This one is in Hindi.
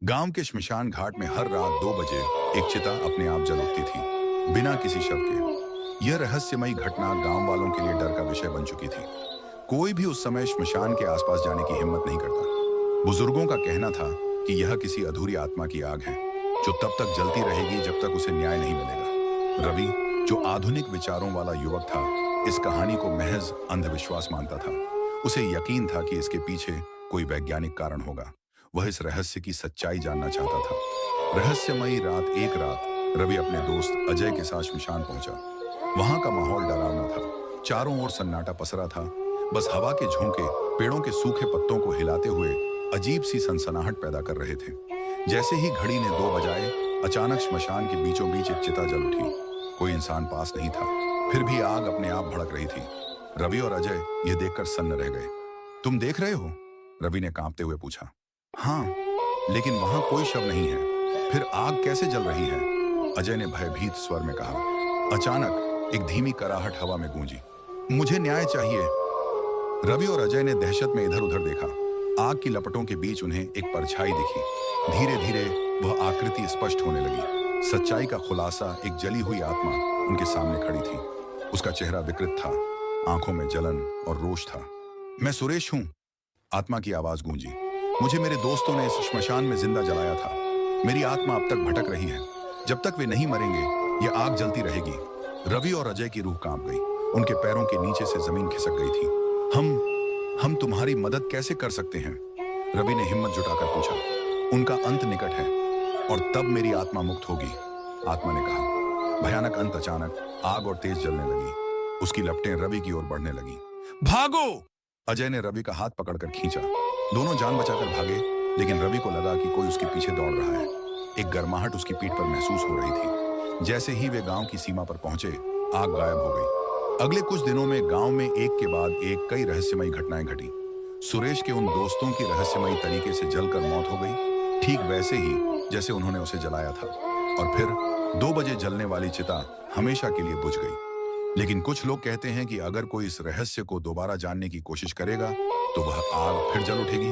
गांव के श्मशान घाट में हर रात 2 बजे एक चिता अपने आप जल उठती थी, बिना किसी शव के। यह रहस्यमयी घटना गांव वालों के लिए डर का विषय बन चुकी थी। कोई भी उस समय श्मशान के आसपास जाने की हिम्मत नहीं करता। बुजुर्गों का कहना था कि यह किसी अधूरी आत्मा की आग है, जो तब तक जलती रहेगी जब तक उसे न्याय नहीं मिलेगा। रवि, जो आधुनिक विचारों वाला युवक था, इस कहानी को महज अंधविश्वास मानता था। उसे यकीन था कि इसके पीछे कोई वैज्ञानिक कारण होगा। वह इस रहस्य की सच्चाई जानना चाहता था। रहस्यमयी एक रात रवि अपने दोस्त अजय के साथ श्मशान पहुंचा। वहां का माहौल डरावना था। चारों ओर सन्नाटा पसरा था। बस हवा के झोंके पेड़ों के सूखे पत्तों को हिलाते हुए अजीब सी सनसनाहट पैदा कर रहे थे। जैसे ही घड़ी ने 2 बजाए, अचानक श्मशान के बीचों बीच एक चिता जल उठी। कोई इंसान पास नहीं था, फिर भी आग अपने आप भड़क रही थी। रवि और अजय यह देखकर सन्न रह गए। तुम देख रहे हो? रवि ने कांपते हुए पूछा। हाँ, लेकिन वहां कोई शव नहीं है। फिर आग कैसे जल रही है? अजय ने भयभीत स्वर में कहा। अचानक एक धीमी कराहट हवा में गूंजी। मुझे न्याय चाहिए। रवि और अजय ने दहशत में इधर उधर देखा। आग की लपटों के बीच उन्हें एक परछाई दिखी। धीरे धीरे वह आकृति स्पष्ट होने लगी। सच्चाई का खुलासा, एक जली हुई आत्मा उनके सामने खड़ी थी। उसका चेहरा विकृत था, आंखों में जलन और रोष था। मैं सुरेश हूं, आत्मा की आवाज गूंजी। मुझे मेरे दोस्तों ने इस श्मशान में जिंदा जलाया था। मेरी आत्मा अब तक भटक रही है। जब तक वे नहीं मरेंगे, यह आग जलती रहेगी। रवि और अजय की रूह कांप गई। उनके पैरों के नीचे से जमीन खिसक गई थी। हम तुम्हारी मदद कैसे कर सकते हैं? रवि ने हिम्मत जुटाकर पूछा। उनका अंत निकट है और तब मेरी आत्मा मुक्त होगी, आत्मा ने कहा। भयानक अंत अचानक आग और तेज जलने लगी। उसकी लपटें रवि की ओर बढ़ने लगी। भागो! अजय ने रवि का हाथ पकड़कर खींचा। दोनों जान बचाकर भागे, लेकिन रवि को लगा कि कोई उसके पीछे दौड़ रहा है। एक गर्माहट उसकी पीठ पर महसूस हो रही थी। जैसे ही वे गांव की सीमा पर पहुंचे, आग गायब हो गई। अगले कुछ दिनों में गांव में एक के बाद एक कई रहस्यमयी घटनाएं घटी। सुरेश के उन दोस्तों की रहस्यमयी तरीके से जलकर मौत हो गई, ठीक वैसे ही जैसे उन्होंने उसे जलाया था। और फिर 2 बजे जलने वाली चिता हमेशा के लिए बुझ गई। लेकिन कुछ लोग कहते हैं कि अगर कोई इस रहस्य को दोबारा जानने की कोशिश करेगा, तो वह आग फिर जल उठेगी।